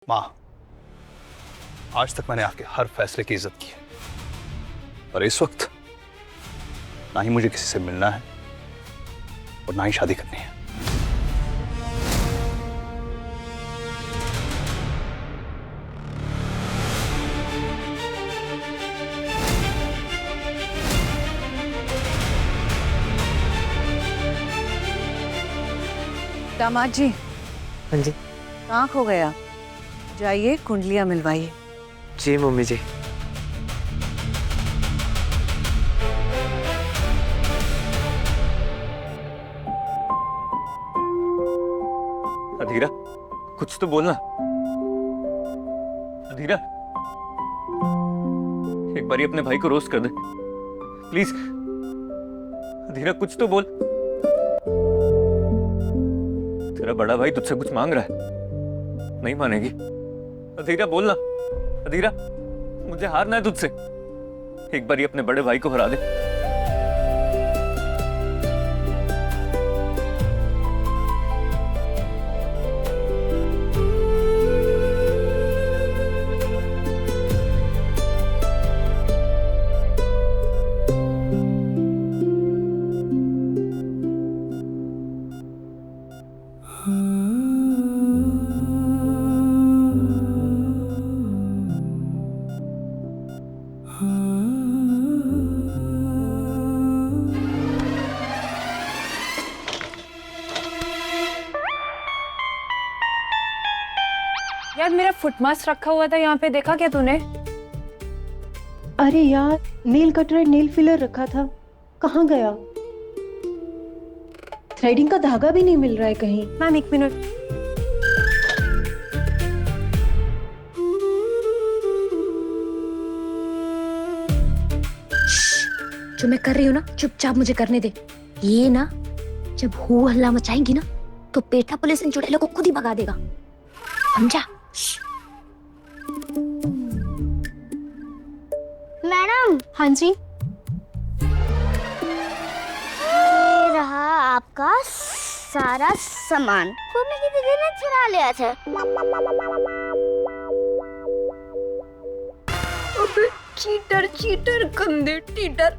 माँ, आज तक मैंने आपके हर फैसले की इज्जत की है, पर इस वक्त ना ही मुझे किसी से मिलना है और ना ही शादी करनी है। दामाद जी। हाँ जी। कहाँ खो गया? जाइए कुंडलियां मिलवाइए। जी मम्मी जी। अधीरा, कुछ तो बोलना। अधीरा, एक बारी अपने भाई को रोस्ट कर दे प्लीज। अधीरा कुछ तो बोल। तेरा बड़ा भाई तुझसे कुछ मांग रहा है, नहीं मानेगी। अधीरा बोलना। अधीरा, मुझे हारना है तुझसे। एक बारी अपने बड़े भाई को हरा दे। यार मेरा फुट मास्क रखा हुआ था यहाँ पे, देखा क्या तूने? अरे यार, नेल कटर नेल फिलर रखा था, कहाँ गया? थ्रेडिंग का धागा भी नहीं मिल रहा है कहीं। मैम एक मिनट। जो मैं कर रही हूँ ना, चुपचाप मुझे करने दे। ये ना जब हू हल्ला मचाएंगी ना तो पेठा पुलिस इन चुड़ैलों को खुद ही भगा देगा, समझा? मैडम। हाँ जी। ये रहा आपका सारा सामान, मम्मी की दीदी ने चुरा लिया था। चीटर चीटर गंदे टीटर,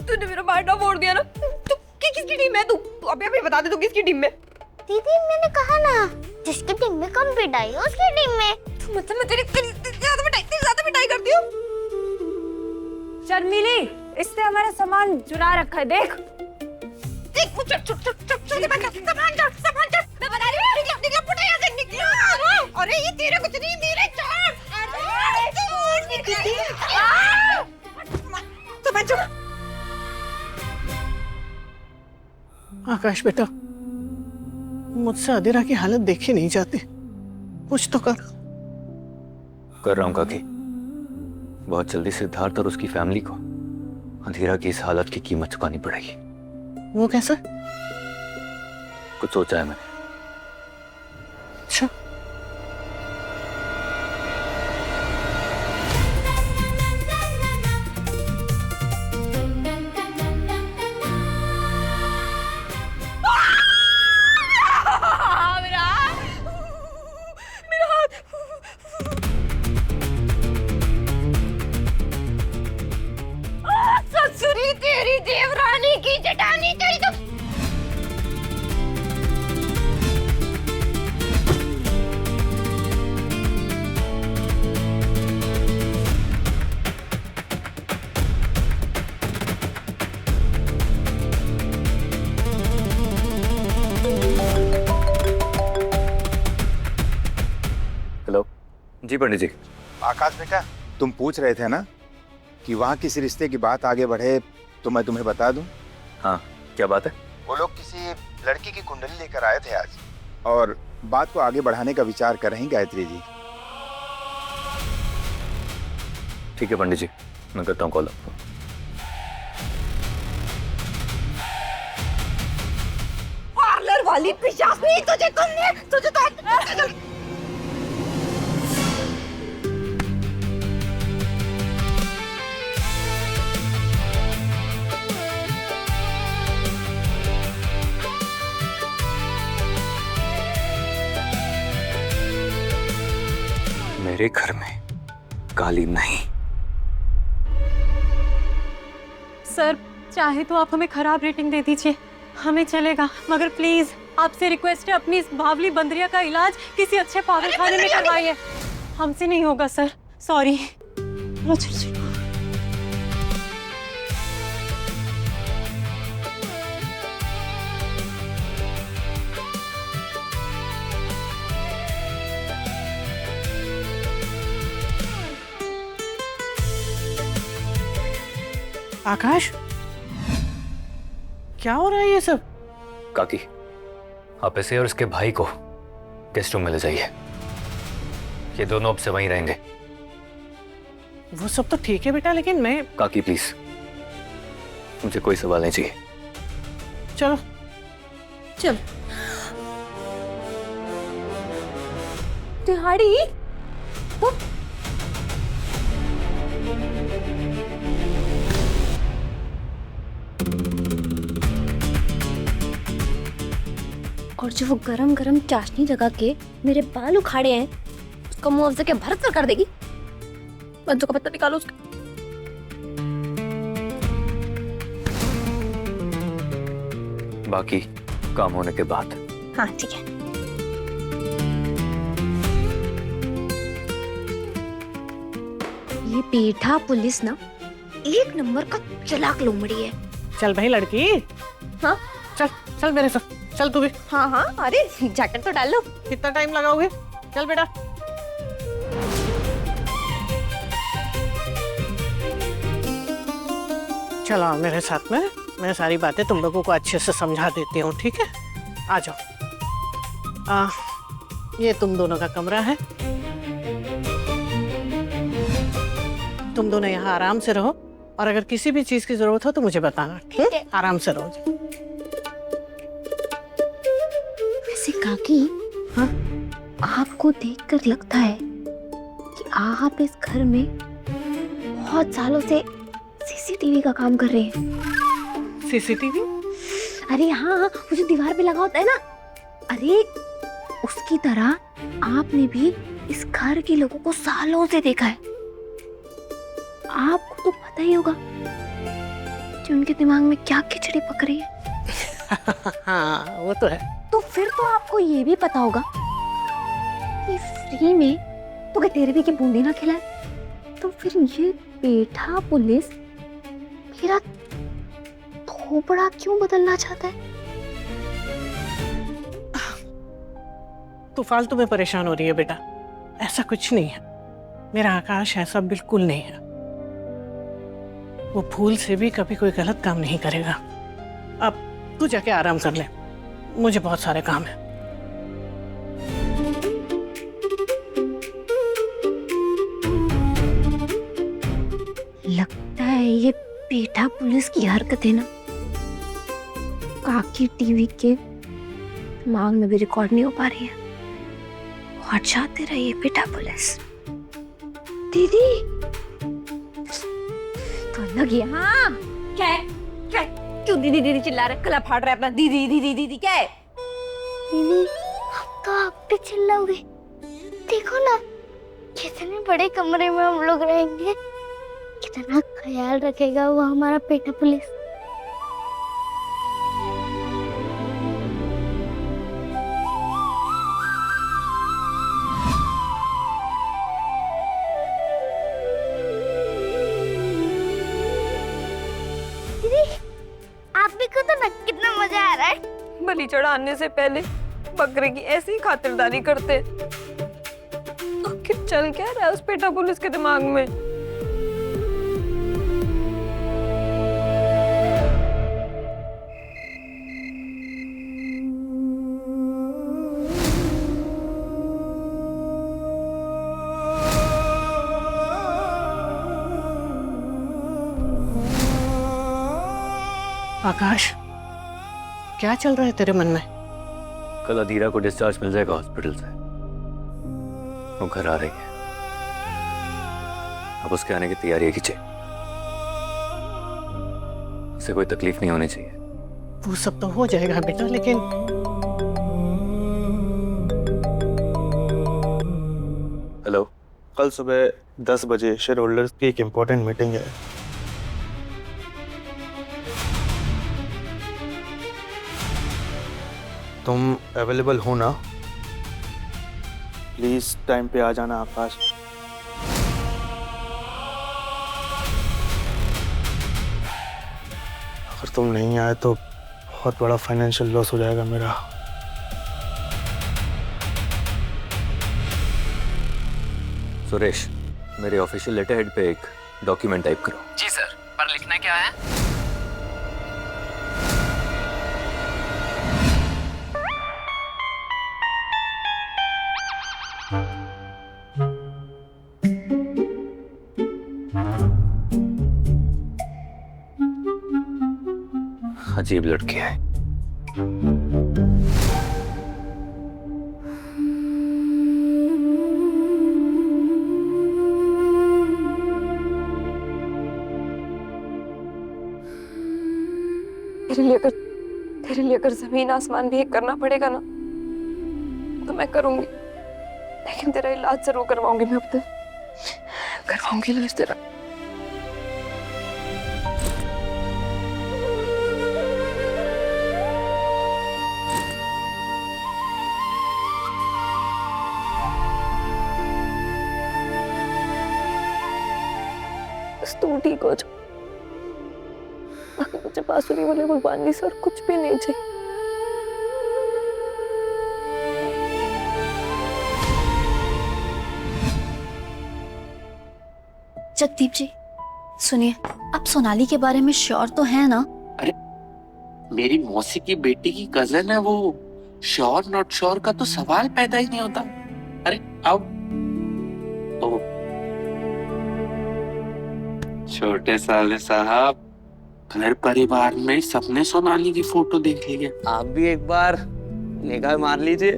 तूने मेरा बारडा फोड़ दिया ना। तू किसकी टीम है? तू अभी अभी बता दे तू किसकी टीम में? दीदी मैंने कहा ना, जिसकी टीम में कम पिटाई उसकी टीम में। तू मतलब मैं तेरी ज्यादा पिटाई करती हूँ। शर्मिली, इसने हमारा सामान चुरा रखा है, देख। मैं बता रही हूँ, निकलो पुटे यहाँ से, निकलो। अरे ये तेरा कुछ नहीं, मेरे चार। आकाश बेटा, मुझसे अधीरा की हालत देखी नहीं जाती, कुछ तो कर। कर रहा हूं काकी। बहुत जल्दी सिद्धार्थ और उसकी फैमिली को अधीरा की इस हालत की कीमत चुकानी पड़ेगी। वो कैसे? कुछ सोचा है मैंने। अच्छा। तेरी देवरानी की जटानी तेरी तो। हेलो जी पंडित जी। आकाश बेटा, तुम पूछ रहे थे ना कि वहाँ किसी रिश्ते की बात आगे बढ़े तो मैं तुम्हें बता दूं। हाँ, क्या बात है? वो लोग किसी लड़की की कुंडली लेकर आए थे आज, और बात को आगे बढ़ाने का विचार कर रही गायत्री जी। ठीक है पंडित जी, मैं करता हूँ कॉल आपको। पार्लर वाली पिशाचनी, तुझे तो मेरे घर में काली नहीं। सर चाहे तो आप हमें खराब रेटिंग दे दीजिए, हमें चलेगा, मगर प्लीज आपसे रिक्वेस्ट है अपनी इस बावली बंदरिया का इलाज किसी अच्छे पागलखाने में करवाइए। हमसे नहीं होगा सर, सॉरी। आकाश, क्या हो रहा है ये सब? काकी, आप इसे और इसके भाई को गेस्ट रूम में ले जाइए। ये दोनों अब से वहीं रहेंगे। वो सब तो ठीक है बेटा, लेकिन मैं... काकी प्लीज, मुझे कोई सवाल नहीं चाहिए। चलो चल। तिहाड़ी और जो वो गरम गरम चाशनी जगा के मेरे बाल उखाड़े हैं, उसका मुआवजा के भरत कर देगी। बंदों का पत्ता निकालो उसका। बाकी काम होने के बाद। हाँ ठीक है। ये पेठा पुलिस ना एक नंबर का चालाक लोमड़ी है। चल भाई लड़की। हाँ चल चल मेरे साथ, चल तू भी। हाँ हाँ, अरे जैकेट तो डाल लो। कितना टाइम लगाओगे? चल बेटा। चलो मेरे साथ में, मैं सारी बातें तुम लोगों को अच्छे से समझा देती हूँ, ठीक है? आ जाओ। ये तुम दोनों का कमरा है। तुम दोनों यहाँ आराम से रहो, और अगर किसी भी चीज की जरूरत हो तो मुझे बताना, ठीक है? आराम से रहो। वैसे काकी, हाँ, आपको देखकर लगता है कि आप इस घर में बहुत सालों से सीसीटीवी का काम कर रहे हैं। सीसीटीवी? अरे हाँ, वो जो दीवार पे लगा होता है ना, अरे उसकी तरह आपने भी इस घर के लोगों को सालों से देखा है। आपको तो पता ही होगा कि उनके दिमाग में क्या खिचड़ी पक रही है। हाँ वो तो है। तो फिर तो आपको ये भी पता होगा कि फ्री में तो क्या तेरे भी की बूंदी ना खिलाए। तो फिर ये पेठा पुलिस मेरा थोपड़ा क्यों बदलना चाहता है? तू फालतू में परेशान हो रही है बेटा, ऐसा कुछ नहीं है। मेरा आकाश ऐसा बिल्कुल नहीं है। वो भूल से भी कभी कोई गलत काम नहीं करेगा। अब तू जाके आराम कर ले, मुझे बहुत सारे काम है। लगता है ये पेठा पुलिस की हरकतें ना काकी टीवी के दिमाग में भी रिकॉर्ड नहीं हो पा रही है। हट जाते रहिए पेठा पुलिस। दीदी तो लगी। हाँ क्या है? क्या है? क्यों दीदी दीदी चिल्ला रहे? गला फाड़ रहा है अपना। दीदी दीदी दीदी क्या है? दीदी हम तो आप पे चिल्लाओगे। देखो ना कितने बड़े कमरे में हम लोग रहेंगे, कितना ख्याल रखेगा वो हमारा पेठा पुलिस। दीदी आप भी को तो ना कितना मजा आ रहा है। बलि चढ़ाने से पहले बकरे की ऐसी खातिरदारी करते। आखिर चल क्या रहा है उस पेठा पुलिस के दिमाग में? आकाश, क्या चल रहा है तेरे मन में? कल अधीरा को डिस्चार्ज मिल जाएगा हॉस्पिटल से। वो घर आ रही है, अब उसके आने की तैयारी कीजिए। उसे कोई तकलीफ नहीं होनी चाहिए। वो सब तो हो जाएगा बेटा, लेकिन हेलो, कल सुबह 10 बजे शेयर होल्डर्स की एक इम्पोर्टेंट मीटिंग है। तुम अवेलेबल हो ना? प्लीज टाइम पे आ जाना आकाश। अगर तुम नहीं आए तो बहुत बड़ा फाइनेंशियल लॉस हो जाएगा मेरा। सुरेश, मेरे ऑफिशियल लेटर हेड पे एक डॉक्यूमेंट टाइप करो। जी सर, पर लिखना क्या है? अजीब लड़की है। तेरे लिए अगर जमीन आसमान भी एक करना पड़ेगा ना तो मैं करूंगी, लेकिन तेरा इलाज जरूर करवाऊंगी। मैं अब तक करवाऊंगी इलाज तेरा। बस तू ठीक हो जा, बाकी मुझे बांसुरी वाले भगवान जी से और कुछ भी नहीं चाहिए। जगदीप जी सुनिए, आप सोनाली के बारे में श्योर तो है ना? अरे मेरी मौसी की बेटी की कजन है वो, श्योर नॉट श्योर का तो सवाल पैदा ही नहीं होता। अरे आओ। ओ छोटे साले साहब, घर परिवार में सबने सोनाली की फोटो देख ली है। आप भी एक बार निगाह मार लीजिए।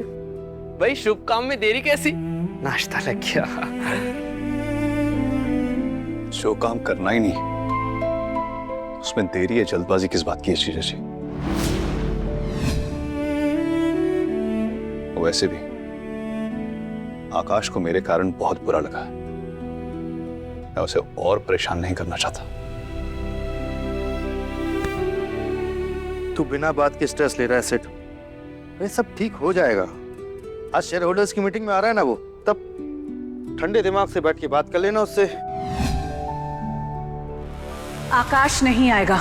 भाई शुभ काम में देरी कैसी? नाश्ता लग गया। जो काम करना ही नहीं उसमें देरी है, जल्दबाजी किस बात की है चीजें जी? वैसे भी आकाश को मेरे कारण बहुत बुरा लगा है। मैं उसे और परेशान नहीं करना चाहता। तू बिना बात के स्ट्रेस ले रहा है सेठ। ये सब ठीक हो जाएगा। आज शेयर होल्डर्स की मीटिंग में आ रहा है ना वो, तब ठंडे दिमाग से बैठ के बात कर लेना उससे। आकाश नहीं आएगा।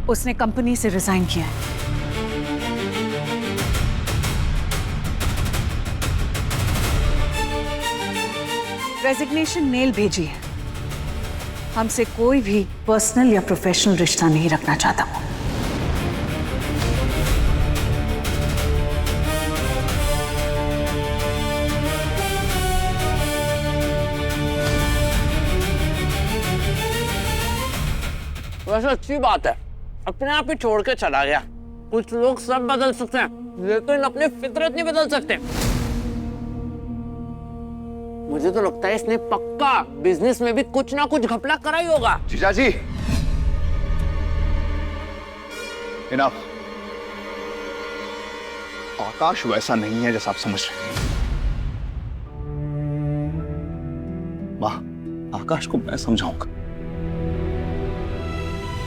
उसने कंपनी से रिजाइन किया है। रेजिग्नेशन मेल भेजी है। हमसे कोई भी पर्सनल या प्रोफेशनल रिश्ता नहीं रखना चाहता वो। वैसे अच्छी बात है, अपने आप ही छोड़ के चला गया। कुछ लोग सब बदल सकते हैं, लेकिन अपनी फितरत नहीं बदल सकते। मुझे तो लगता है इसने पक्का बिजनेस में भी कुछ ना कुछ घपला करा ही होगा। जीजा जी, इनफ। आकाश वैसा नहीं है जैसा आप समझ रहे हैं। मां, आकाश को मैं समझाऊंगा।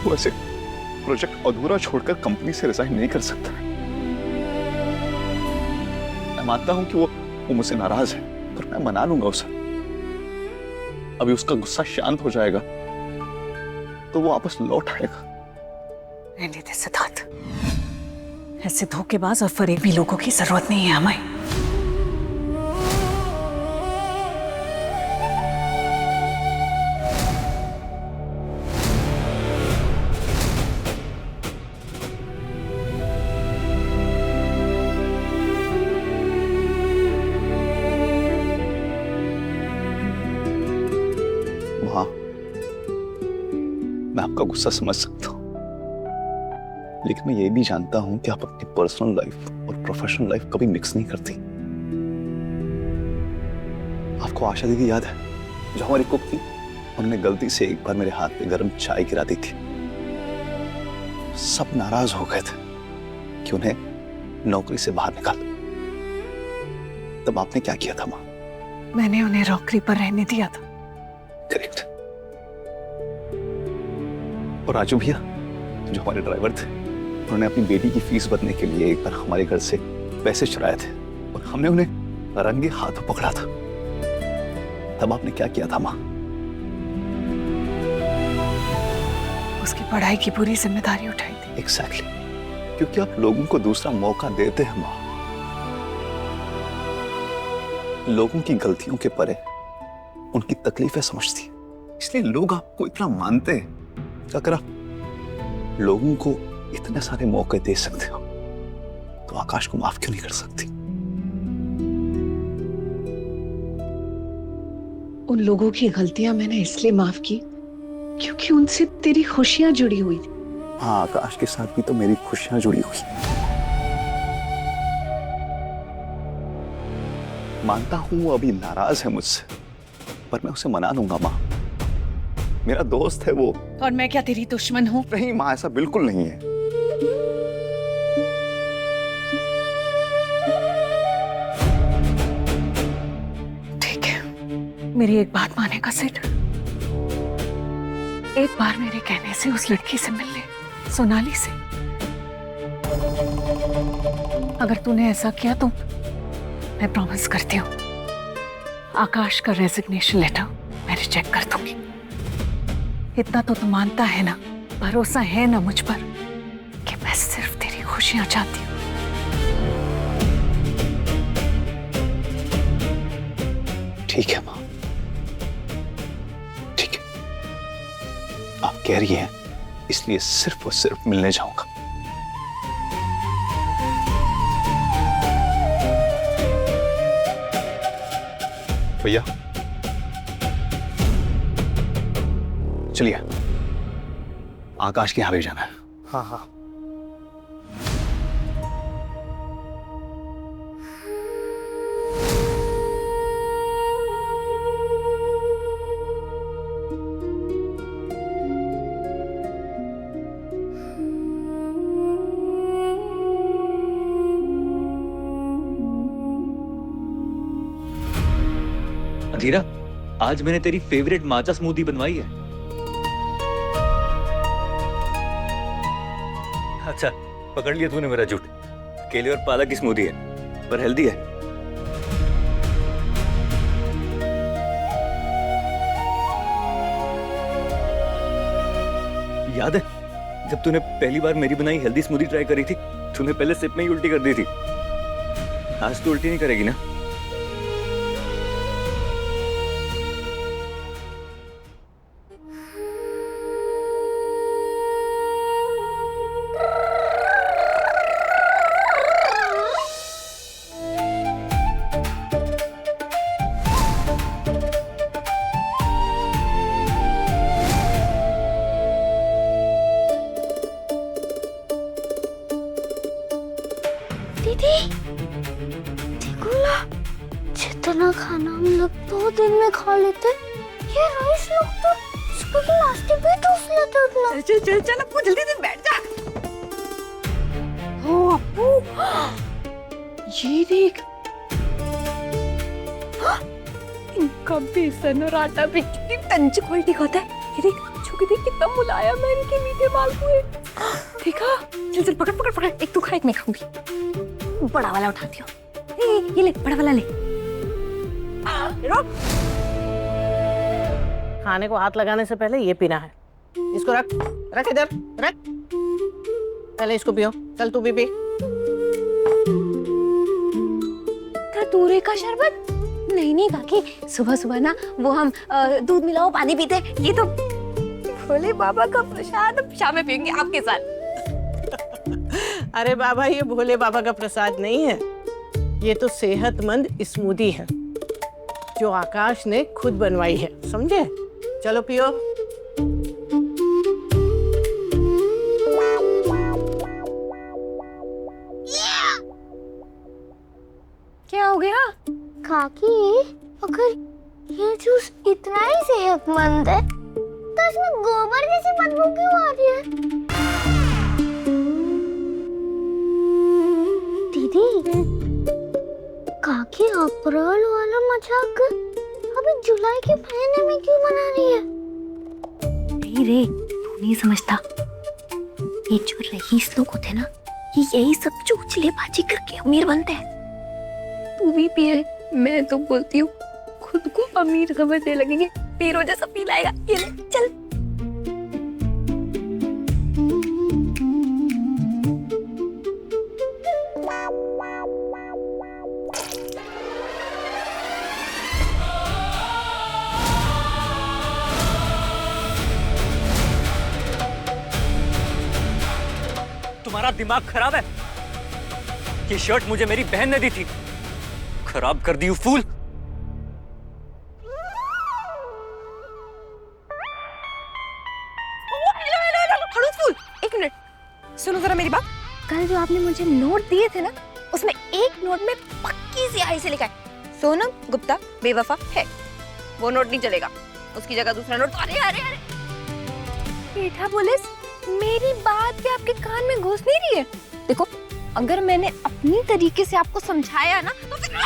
वो ऐसे प्रोजेक्ट अधूरा छोड़कर कंपनी से रिजाइन नहीं कर सकता। मैं मानता हूं कि वो मुझसे नाराज है, पर मैं मना लूंगा उसे। अभी उसका गुस्सा शांत हो जाएगा तो वो वापस लौट आएगा। रहने दे सिद्धार्थ, ऐसे धोखेबाज और फरेबी लोगों की जरूरत नहीं है हमें। मां, मैं आपका गुस्सा समझ सकता हूं, लेकिन मैं ये भी जानता हूं कि आप अपनी पर्सनल लाइफ और प्रोफेशनल लाइफ कभी मिक्स नहीं करती। आपको आशा दीदी याद है, जो हमारी कुक थी, उन्होंने गलती से एक बार मेरे हाथ पे गर्म चाय गिरा दी थी। सब नाराज हो गए थे कि उन्हें नौकरी से बाहर निकाल। तब आपने क्या किया था माँ? मैंने उन्हें नौकरी पर रहने दिया था। करेक्ट। और राजू भैया जो हमारे ड्राइवर थे, उन्होंने अपनी बेटी की फीस भरने के लिए एक बार हमारे घर से पैसे चुराए थे और हमने उन्हें रंगे हाथों पकड़ा था। तब आपने क्या किया था माँ? उसकी पढ़ाई की पूरी जिम्मेदारी उठाई थी। एग्जैक्टली, क्योंकि आप लोगों को दूसरा मौका देते हैं माँ। लोगों की गलतियों के परे उनकी तकलीफें समझती है, इसलिए लोग आपको इतना मानते हैं। अगर आप लोगों को इतने सारे मौके दे सकते हो तो आकाश को माफ क्यों नहीं कर सकती? उन लोगों की गलतियां मैंने इसलिए माफ की क्योंकि उनसे तेरी खुशियां जुड़ी हुई थी। हाँ, आकाश के साथ भी तो मेरी खुशियां जुड़ी हुई। मानता हूं अभी नाराज है मुझसे, पर मैं उसे मना लूंगा माँ। मेरा दोस्त है वो। और मैं क्या तेरी दुश्मन हूँ? नहीं माँ, ऐसा बिल्कुल नहीं है। ठीक है, मेरी एक बात मानेगा सिड? एक बार मेरे कहने से उस लड़की से मिलने, सोनाली से। अगर तूने ऐसा किया तो मैं प्रॉमिस करती हूँ आकाश का रेजिग्नेशन लेटर मैं रिजेक्ट कर दूंगी। इतना तो तू मानता है ना, भरोसा है ना मुझ पर कि मैं सिर्फ तेरी खुशियां चाहती हूँ। ठीक है माँ, ठीक है। आप कह रही हैं इसलिए सिर्फ और सिर्फ मिलने जाऊंगा। भैया चलिए, आकाश के यहां भी जाना है। हाँ हाँ। अधीरा, आज मैंने तेरी फेवरेट माचा स्मूदी बनवाई है। अच्छा, पकड़ लिया तूने मेरा झूठ। केले और पालक की स्मूदी है, पर हेल्दी है। याद है जब तूने पहली बार मेरी बनाई हेल्दी स्मूदी ट्राई करी थी, तूने पहले सिप में ही उल्टी कर दी थी। आज तो उल्टी नहीं करेगी ना? दीदी देखो ना, जितना खाना हम लोग 2 दिन में खा लेते, ये राइस लोग तो सुबह के नाश्ते पे ठूस लेते उतना। चल चल चल, अप्पू जल्दी से बैठ जा। ओ अप्पू, ये देख, इनका बेसन और आटा भी कितनी टंच क्वालिटी का होता है। ये देख, छू देख कितना मुलायम है इनके मीठे मालपुए। देखा? चल चल, पकड़ पकड़ पकड़, एक तू खा एक मैं खाऊंगी। बड़ा वाला उठाती हूँ। ये ले, बड़ा वाला ले। खाने को हाथ लगाने से पहले ये पीना है। इसको रख, रख इधर, रख। पहले इसको पियो। चल तू भी पी। धतूरे का शरबत? नहीं नहीं काकी, सुबह सुबह ना वो हम दूध मिलाओ पानी पीते, ये तो भोले बाबा का प्रसाद। अब शाम में पियेंगे आपके साथ। अरे बाबा, ये भोले बाबा का प्रसाद नहीं है, ये तो सेहतमंद स्मूदी है जो आकाश ने खुद बनवाई है, समझे? चलो पियो। क्या हो गया? काकी, अगर ये जूस इतना ही सेहतमंद है तो इसमें गोबर जैसी बदबू क्यों आ रही है? दीदी, काकी अप्रैल वाला मजाक अभी जुलाई के महीने में क्यों बना रही है? नहीं रे, तू नहीं समझता। ये जो रईस लोग होते ना, ये यही सब चूचलेबाजी करके अमीर बनते हैं। तू भी पिए, मैं तो बोलती हूँ खुद को अमीर समझने लगेंगे, पीरो जैसा पी लाएगा। ये ले, चल। तुम्हारा दिमाग खराब है? ये शर्ट मुझे मेरी बहन ने दी थी, खराब कर दी हूँ फूल। एक मिनट, सुनो जरा मेरी बात। कल जो आपने मुझे नोट दिए थे ना, उसमें एक नोट में पक्की स्याही से लिखा है सोनम गुप्ता बेवफा है। वो नोट नहीं चलेगा, उसकी जगह दूसरा नोट। अरे अरे अरे बेटा पुलिस, मेरी बात क्या आपके कान में घुस नहीं रही है? देखो, अगर मैंने अपनी तरीके से आपको समझाया ना तो फिर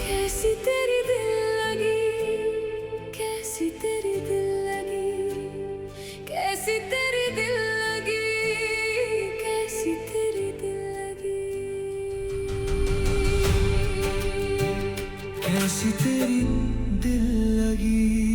कैसी तेरी दिल लगी, कैसी तेरी दिल लगी, कैसी तेरी दिल लगी, कैसी तेरी दिल लगी, कैसी तेरी दिल लगी।